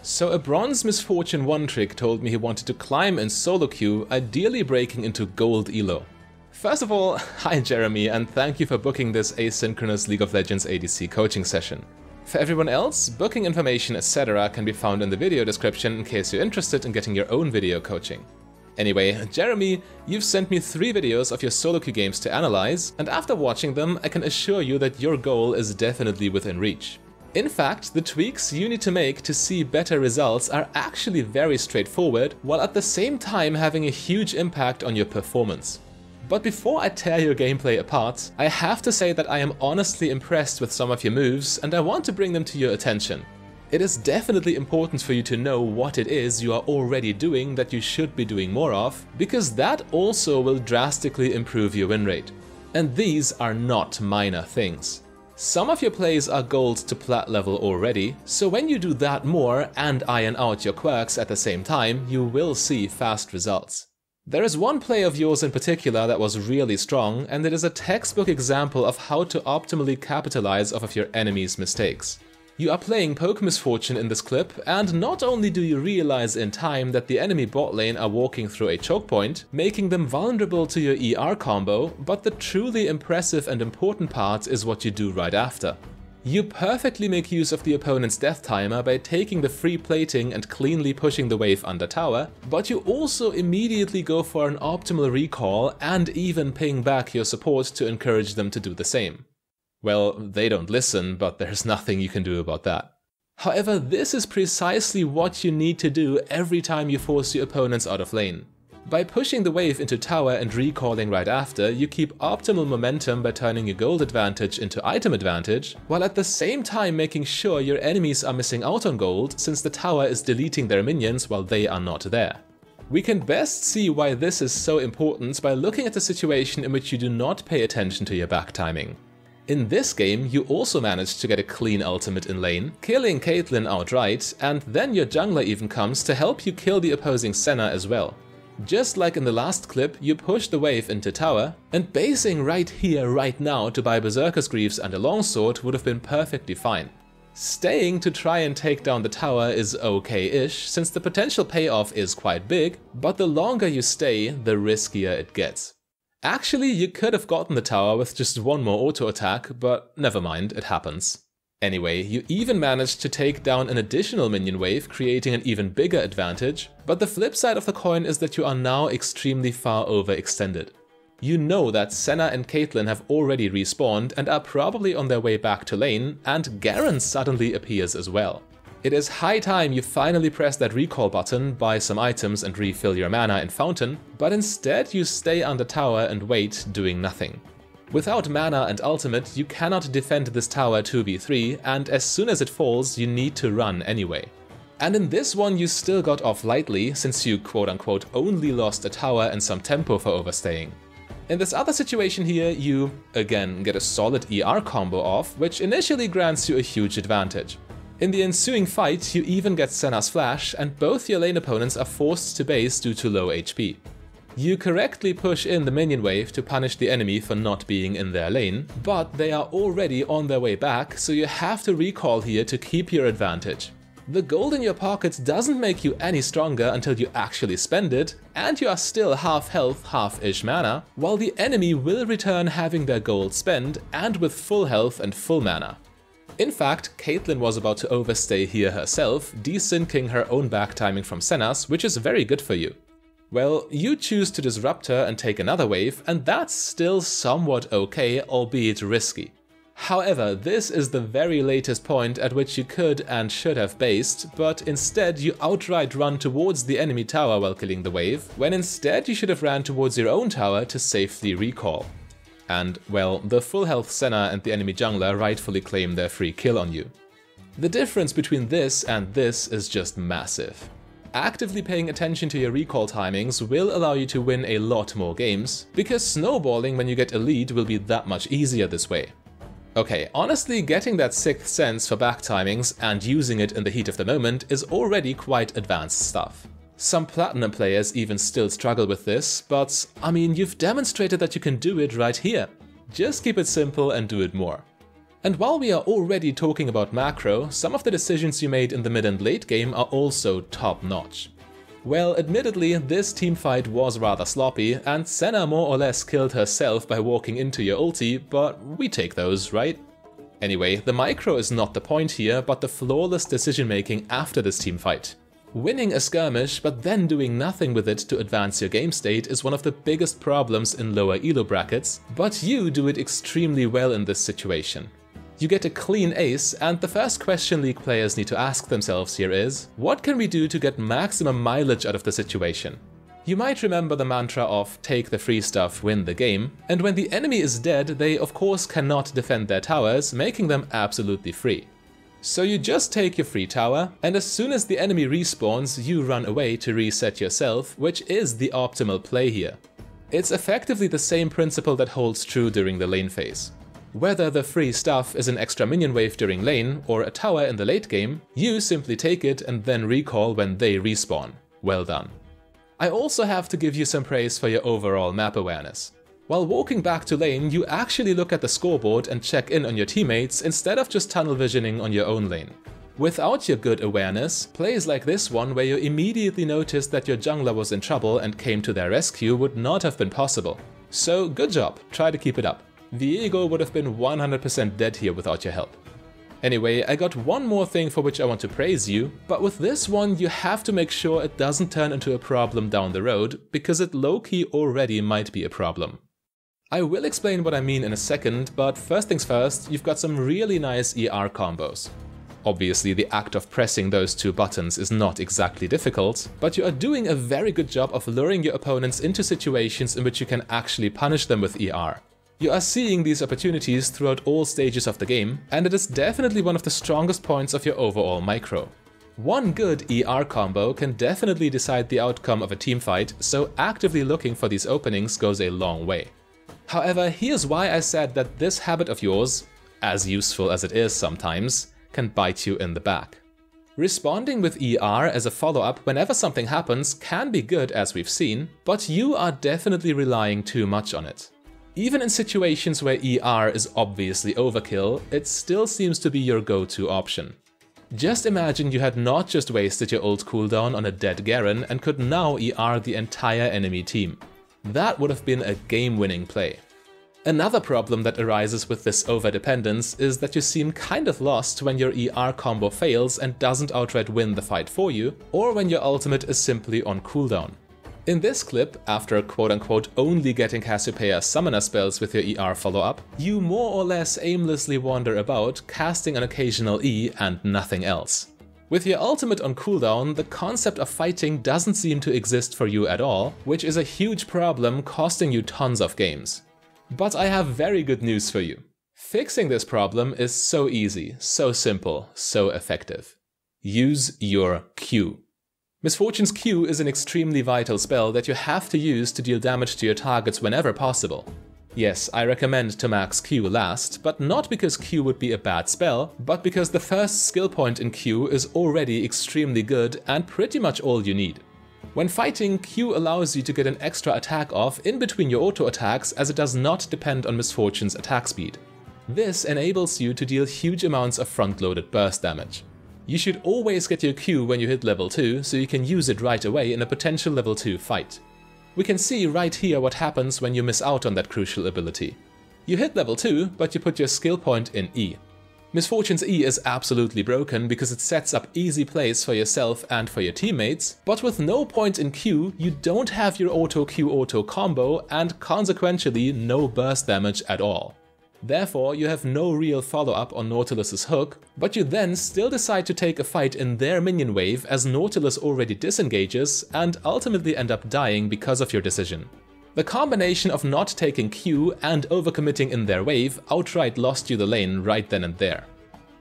So a bronze Misfortune one trick told me he wanted to climb in solo queue, ideally breaking into gold elo. First of all, hi Jeremy, and thank you for booking this asynchronous League of Legends ADC coaching session. For everyone else, booking information etc. can be found in the video description in case you're interested in getting your own video coaching. Anyway, Jeremy, you've sent me 3 videos of your solo queue games to analyze, and after watching them I can assure you that your goal is definitely within reach. In fact, the tweaks you need to make to see better results are actually very straightforward, while at the same time having a huge impact on your performance. But before I tear your gameplay apart, I have to say that I am honestly impressed with some of your moves and I want to bring them to your attention. It is definitely important for you to know what it is you are already doing that you should be doing more of, because that also will drastically improve your win rate. And these are not minor things. Some of your plays are gold to plat level already, so when you do that more and iron out your quirks at the same time, you will see fast results. There is one play of yours in particular that was really strong, and it is a textbook example of how to optimally capitalize off of your enemy's mistakes. You are playing Poke Misfortune in this clip, and not only do you realize in time that the enemy bot lane are walking through a choke point, making them vulnerable to your ER combo, but the truly impressive and important part is what you do right after. You perfectly make use of the opponent's death timer by taking the free plating and cleanly pushing the wave under tower, but you also immediately go for an optimal recall and even ping back your support to encourage them to do the same. Well, they don't listen, but there's nothing you can do about that. However, this is precisely what you need to do every time you force your opponents out of lane. By pushing the wave into tower and recalling right after, you keep optimal momentum by turning your gold advantage into item advantage, while at the same time making sure your enemies are missing out on gold since the tower is deleting their minions while they are not there. We can best see why this is so important by looking at the situation in which you do not pay attention to your back timing. In this game, you also managed to get a clean ultimate in lane, killing Caitlyn outright, and then your jungler even comes to help you kill the opposing Senna as well. Just like in the last clip, you push the wave into tower, and basing right here, right now to buy Berserker's Greaves and a longsword would have been perfectly fine. Staying to try and take down the tower is okay-ish, since the potential payoff is quite big, but the longer you stay, the riskier it gets. Actually, you could have gotten the tower with just one more auto attack, but never mind, it happens. Anyway, you even managed to take down an additional minion wave, creating an even bigger advantage, but the flip side of the coin is that you are now extremely far overextended. You know that Senna and Caitlyn have already respawned and are probably on their way back to lane, and Garen suddenly appears as well. It is high time you finally press that recall button, buy some items and refill your mana in Fountain, but instead you stay under tower and wait, doing nothing. Without mana and ultimate, you cannot defend this tower 2v3, and as soon as it falls, you need to run anyway. And in this one you still got off lightly, since you quote-unquote only lost a tower and some tempo for overstaying. In this other situation here, you, again, get a solid ER combo off, which initially grants you a huge advantage. In the ensuing fight, you even get Senna's flash, and both your lane opponents are forced to base due to low HP. You correctly push in the minion wave to punish the enemy for not being in their lane, but they are already on their way back, so you have to recall here to keep your advantage. The gold in your pockets doesn't make you any stronger until you actually spend it, and you are still half health, half-ish mana, while the enemy will return having their gold spent and with full health and full mana. In fact, Caitlyn was about to overstay here herself, desyncing her own back timing from Senna's, which is very good for you. Well, you choose to disrupt her and take another wave, and that's still somewhat okay, albeit risky. However, this is the very latest point at which you could and should have based, but instead you outright run towards the enemy tower while killing the wave, when instead you should have ran towards your own tower to safely recall. And, well, the full health Senna and the enemy jungler rightfully claim their free kill on you. The difference between this and this is just massive. Actively paying attention to your recall timings will allow you to win a lot more games, because snowballing when you get a lead will be that much easier this way. Okay, honestly, getting that 6th sense for back timings and using it in the heat of the moment is already quite advanced stuff. Some Platinum players even still struggle with this, but I mean, you've demonstrated that you can do it right here. Just keep it simple and do it more. And while we are already talking about macro, some of the decisions you made in the mid and late game are also top-notch. Well, admittedly, this teamfight was rather sloppy, and Senna more or less killed herself by walking into your ulti, but we take those, right? Anyway, the micro is not the point here, but the flawless decision making after this teamfight. Winning a skirmish, but then doing nothing with it to advance your game state is one of the biggest problems in lower elo brackets, but you do it extremely well in this situation. You get a clean ace, and the first question League players need to ask themselves here is, what can we do to get maximum mileage out of the situation? You might remember the mantra of take the free stuff, win the game, and when the enemy is dead, they of course cannot defend their towers, making them absolutely free. So you just take your free tower, and as soon as the enemy respawns, you run away to reset yourself, which is the optimal play here. It's effectively the same principle that holds true during the lane phase. Whether the free stuff is an extra minion wave during lane or a tower in the late game, you simply take it and then recall when they respawn. Well done. I also have to give you some praise for your overall map awareness. While walking back to lane, you actually look at the scoreboard and check in on your teammates instead of just tunnel visioning on your own lane. Without your good awareness, plays like this one where you immediately noticed that your jungler was in trouble and came to their rescue would not have been possible. So good job, try to keep it up. Viego would have been 100% dead here without your help. Anyway, I got one more thing for which I want to praise you, but with this one you have to make sure it doesn't turn into a problem down the road, because it low-key already might be a problem. I will explain what I mean in a second, but first things first, you've got some really nice ER combos. Obviously, the act of pressing those two buttons is not exactly difficult, but you are doing a very good job of luring your opponents into situations in which you can actually punish them with ER. You are seeing these opportunities throughout all stages of the game, and it is definitely one of the strongest points of your overall micro. One good ER combo can definitely decide the outcome of a teamfight, so actively looking for these openings goes a long way. However, here's why I said that this habit of yours, as useful as it is sometimes, can bite you in the back. Responding with ER as a follow-up whenever something happens can be good, as we've seen, but you are definitely relying too much on it. Even in situations where ER is obviously overkill, it still seems to be your go-to option. Just imagine you had not just wasted your ult cooldown on a dead Garen and could now ER the entire enemy team. That would have been a game-winning play. Another problem that arises with this overdependence is that you seem kind of lost when your ER combo fails and doesn't outright win the fight for you, or when your ultimate is simply on cooldown. In this clip, after quote-unquote only getting Cassiopeia summoner spells with your ER follow-up, you more or less aimlessly wander about, casting an occasional E and nothing else. With your ultimate on cooldown, the concept of fighting doesn't seem to exist for you at all, which is a huge problem, costing you tons of games. But I have very good news for you. Fixing this problem is so easy, so simple, so effective. Use your Q. MissFortune's Q is an extremely vital spell that you have to use to deal damage to your targets whenever possible. Yes, I recommend to max Q last, but not because Q would be a bad spell, but because the first skill point in Q is already extremely good and pretty much all you need. When fighting, Q allows you to get an extra attack off in between your auto attacks, as it does not depend on MissFortune's attack speed. This enables you to deal huge amounts of front-loaded burst damage. You should always get your Q when you hit level 2, so you can use it right away in a potential level 2 fight. We can see right here what happens when you miss out on that crucial ability. You hit level 2, but you put your skill point in E. MissFortune's E is absolutely broken because it sets up easy plays for yourself and for your teammates, but with no point in Q, you don't have your auto-Q auto combo and consequentially no burst damage at all. Therefore, you have no real follow-up on Nautilus's hook, but you then still decide to take a fight in their minion wave as Nautilus already disengages and ultimately end up dying because of your decision. The combination of not taking Q and overcommitting in their wave outright lost you the lane right then and there.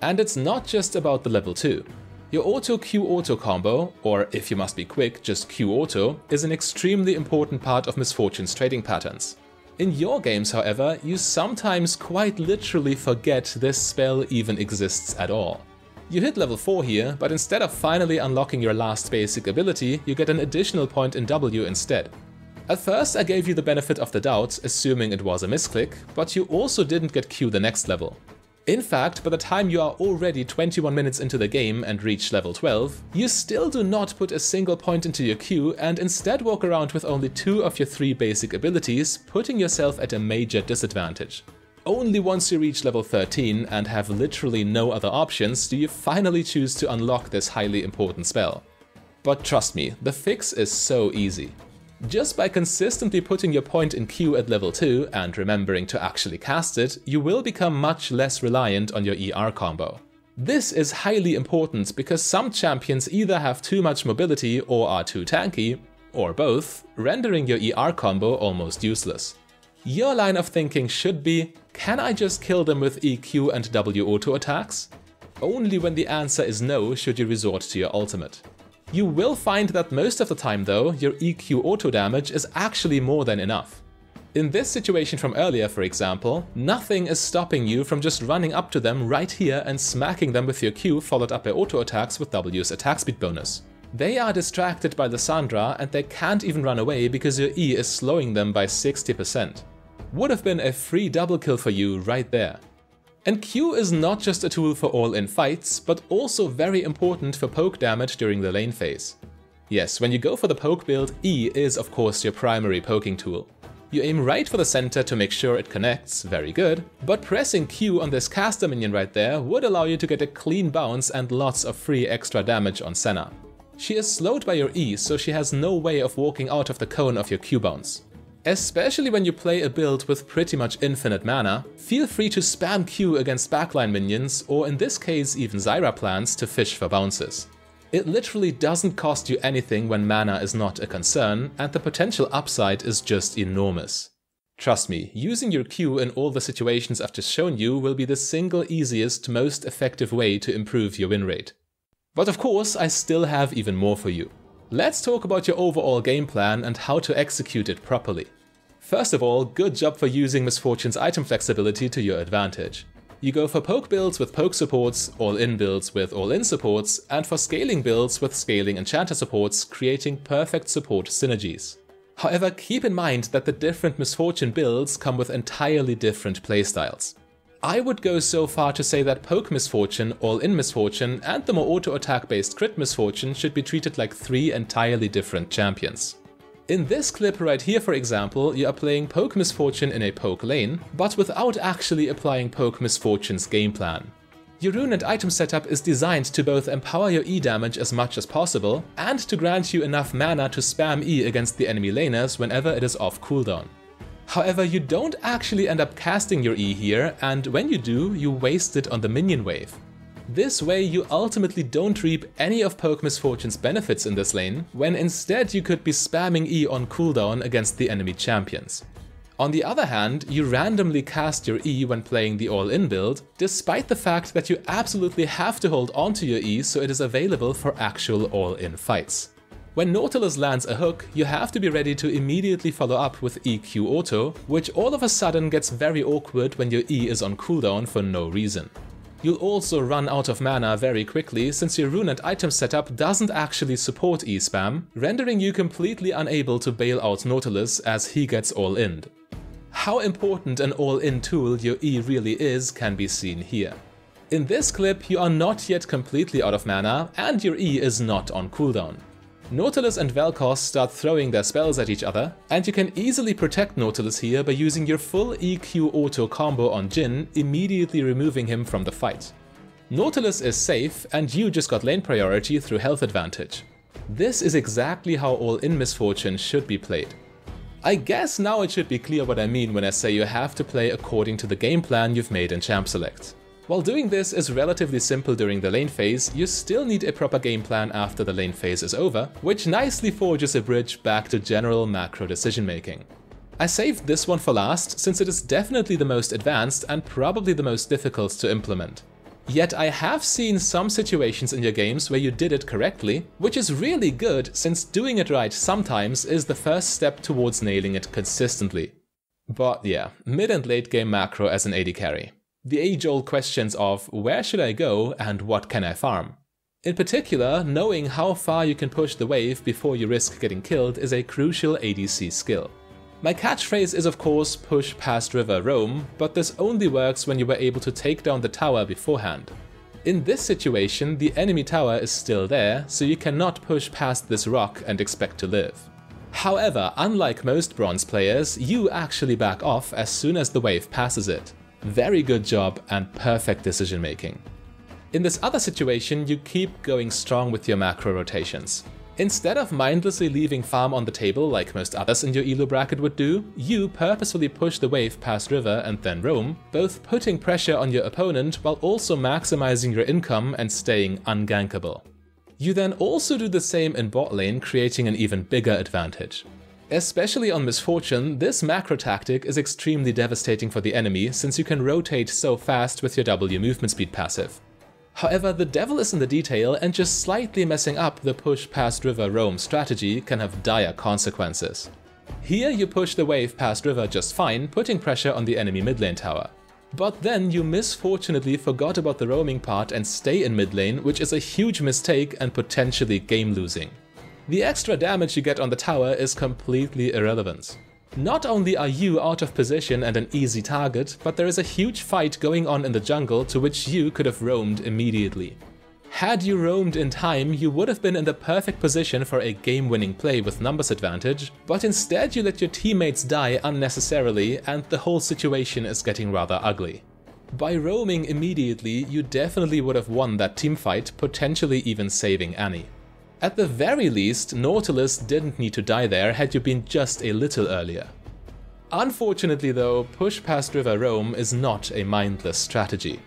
And it's not just about the level 2. Your auto-Q auto combo, or if you must be quick, just Q auto, is an extremely important part of MissFortune's trading patterns. In your games, however, you sometimes quite literally forget this spell even exists at all. You hit level 4 here, but instead of finally unlocking your last basic ability, you get an additional point in W instead. At first I gave you the benefit of the doubt, assuming it was a misclick, but you also didn't get Q the next level. In fact, by the time you are already 21 minutes into the game and reach level 12, you still do not put a single point into your Q and instead walk around with only 2 of your 3 basic abilities, putting yourself at a major disadvantage. Only once you reach level 13 and have literally no other options do you finally choose to unlock this highly important spell. But trust me, the fix is so easy. Just by consistently putting your point in Q at level 2 and remembering to actually cast it, you will become much less reliant on your ER combo. This is highly important because some champions either have too much mobility or are too tanky, or both, rendering your ER combo almost useless. Your line of thinking should be, can I just kill them with EQ and W auto attacks? Only when the answer is no should you resort to your ultimate. You will find that most of the time though, your EQ auto damage is actually more than enough. In this situation from earlier, for example, nothing is stopping you from just running up to them right here and smacking them with your Q followed up by auto attacks with W's attack speed bonus. They are distracted by Lissandra and they can't even run away because your E is slowing them by 60%. Would have been a free double kill for you right there. And Q is not just a tool for all-in fights, but also very important for poke damage during the lane phase. Yes, when you go for the poke build, E is of course your primary poking tool. You aim right for the center to make sure it connects, very good, but pressing Q on this caster minion right there would allow you to get a clean bounce and lots of free extra damage on Senna. She is slowed by your E, so she has no way of walking out of the cone of your Q bounce. Especially when you play a build with pretty much infinite mana, feel free to spam Q against backline minions, or in this case even Zyra plants, to fish for bounces. It literally doesn't cost you anything when mana is not a concern, and the potential upside is just enormous. Trust me, using your Q in all the situations I've just shown you will be the single easiest, most effective way to improve your win rate. But of course, I still have even more for you. Let's talk about your overall game plan and how to execute it properly. First of all, good job for using MissFortune's item flexibility to your advantage. You go for poke builds with poke supports, all-in builds with all-in supports, and for scaling builds with scaling enchanter supports, creating perfect support synergies. However, keep in mind that the different MissFortune builds come with entirely different playstyles. I would go so far to say that poke MissFortune, all-in MissFortune, and the more auto-attack based crit MissFortune should be treated like 3 entirely different champions. In this clip right here, for example, you are playing poke MissFortune in a poke lane, but without actually applying poke MissFortune's game plan. Your rune and item setup is designed to both empower your E damage as much as possible, and to grant you enough mana to spam E against the enemy laners whenever it is off cooldown. However, you don't actually end up casting your E here, and when you do, you waste it on the minion wave. This way you ultimately don't reap any of poke MissFortune's benefits in this lane, when instead you could be spamming E on cooldown against the enemy champions. On the other hand, you randomly cast your E when playing the all-in build, despite the fact that you absolutely have to hold onto your E so it is available for actual all-in fights. When Nautilus lands a hook, you have to be ready to immediately follow up with EQ auto, which all of a sudden gets very awkward when your E is on cooldown for no reason. You'll also run out of mana very quickly since your rune and item setup doesn't actually support E spam, rendering you completely unable to bail out Nautilus as he gets all-in'd. How important an all-in tool your E really is can be seen here. In this clip, you are not yet completely out of mana, and your E is not on cooldown. Nautilus and Vel'Koz start throwing their spells at each other, and you can easily protect Nautilus here by using your full EQ auto combo on Jhin, immediately removing him from the fight. Nautilus is safe, and you just got lane priority through health advantage. This is exactly how all-in MissFortune should be played. I guess now it should be clear what I mean when I say you have to play according to the game plan you've made in Champ Select. While doing this is relatively simple during the lane phase, you still need a proper game plan after the lane phase is over, which nicely forges a bridge back to general macro decision making. I saved this one for last, since it is definitely the most advanced and probably the most difficult to implement. Yet I have seen some situations in your games where you did it correctly, which is really good since doing it right sometimes is the first step towards nailing it consistently. But yeah, mid and late game macro as an AD carry. The age-old questions of where should I go and what can I farm? In particular, knowing how far you can push the wave before you risk getting killed is a crucial ADC skill. My catchphrase is of course push past river roam, but this only works when you were able to take down the tower beforehand. In this situation, the enemy tower is still there, so you cannot push past this rock and expect to live. However, unlike most bronze players, you actually back off as soon as the wave passes it. Very good job and perfect decision making. In this other situation, you keep going strong with your macro rotations. Instead of mindlessly leaving farm on the table like most others in your elo bracket would do, you purposefully push the wave past river and then roam, both putting pressure on your opponent while also maximizing your income and staying ungankable. You then also do the same in bot lane, creating an even bigger advantage. Especially on Misfortune, this macro tactic is extremely devastating for the enemy since you can rotate so fast with your W movement speed passive. However, the devil is in the detail, and just slightly messing up the push past river roam strategy can have dire consequences. Here you push the wave past river just fine, putting pressure on the enemy mid lane tower. But then you misfortunately forgot about the roaming part and stay in mid lane, which is a huge mistake and potentially game losing. The extra damage you get on the tower is completely irrelevant. Not only are you out of position and an easy target, but there is a huge fight going on in the jungle to which you could have roamed immediately. Had you roamed in time, you would have been in the perfect position for a game-winning play with numbers advantage, but instead you let your teammates die unnecessarily and the whole situation is getting rather ugly. By roaming immediately, you definitely would have won that teamfight, potentially even saving Annie. At the very least, Nautilus didn't need to die there had you been just a little earlier. Unfortunately though, push past river roam is not a mindless strategy.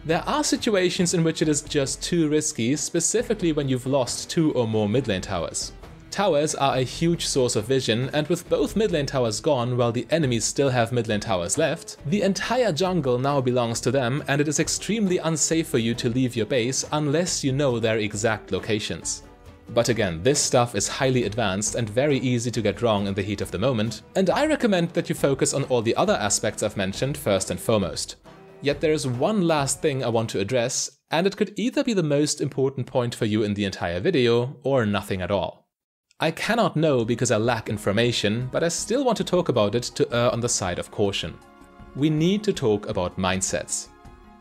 There are situations in which it is just too risky, specifically when you've lost 2 or more mid lane towers. Towers are a huge source of vision, and with both mid lane towers gone while the enemies still have mid lane towers left, the entire jungle now belongs to them, and it is extremely unsafe for you to leave your base unless you know their exact locations. But again, this stuff is highly advanced and very easy to get wrong in the heat of the moment, and I recommend that you focus on all the other aspects I've mentioned first and foremost. Yet there is one last thing I want to address, and it could either be the most important point for you in the entire video, or nothing at all. I cannot know because I lack information, but I still want to talk about it to err on the side of caution. We need to talk about mindsets.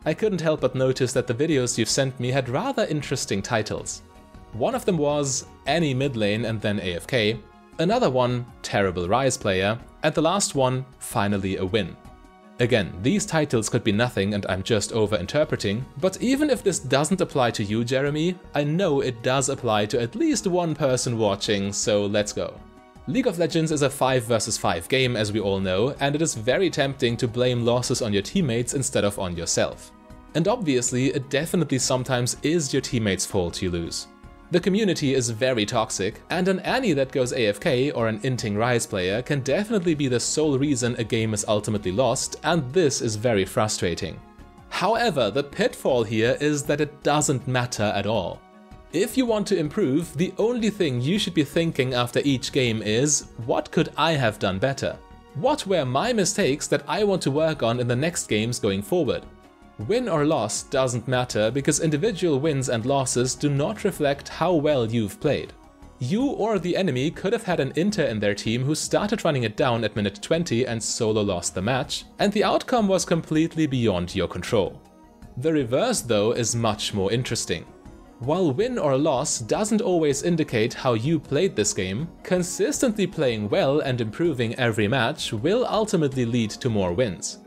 I couldn't help but notice that the videos you've sent me had rather interesting titles. One of them was Any Mid Lane and then AFK, another one Terrible Rise Player, and the last one Finally a Win. Again, these titles could be nothing and I'm just over-interpreting, but even if this doesn't apply to you, Jeremy, I know it does apply to at least one person watching, so let's go. League of Legends is a 5 vs 5 game, as we all know, and it is very tempting to blame losses on your teammates instead of on yourself. And obviously, it definitely sometimes is your teammates' fault you lose. The community is very toxic, and an Annie that goes AFK or an inting Rise player can definitely be the sole reason a game is ultimately lost, and this is very frustrating. However, the pitfall here is that it doesn't matter at all. If you want to improve, the only thing you should be thinking after each game is, what could I have done better? What were my mistakes that I want to work on in the next games going forward? Win or loss doesn't matter because individual wins and losses do not reflect how well you've played. You or the enemy could have had an Inter in their team who started running it down at minute 20 and solo lost the match, and the outcome was completely beyond your control. The reverse though is much more interesting. While win or loss doesn't always indicate how you played this game, consistently playing well and improving every match will ultimately lead to more wins.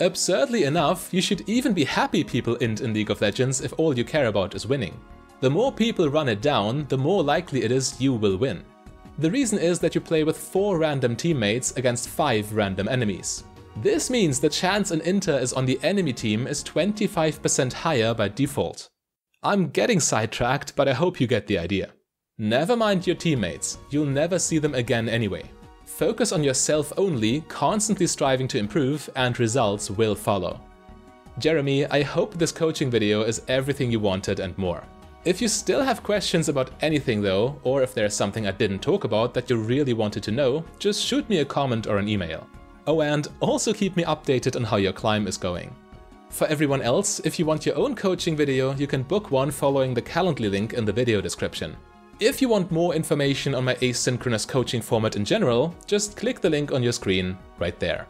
Absurdly enough, you should even be happy people int in League of Legends if all you care about is winning. The more people run it down, the more likely it is you will win. The reason is that you play with 4 random teammates against 5 random enemies. This means the chance an Inter is on the enemy team is 25% higher by default. I'm getting sidetracked, but I hope you get the idea. Never mind your teammates, you'll never see them again anyway. Focus on yourself only, constantly striving to improve, and results will follow. Jeremy, I hope this coaching video is everything you wanted and more. If you still have questions about anything though, or if there's something I didn't talk about that you really wanted to know, just shoot me a comment or an email. Oh, and also keep me updated on how your climb is going. For everyone else, if you want your own coaching video, you can book one following the Calendly link in the video description. If you want more information on my asynchronous coaching format in general, just click the link on your screen right there.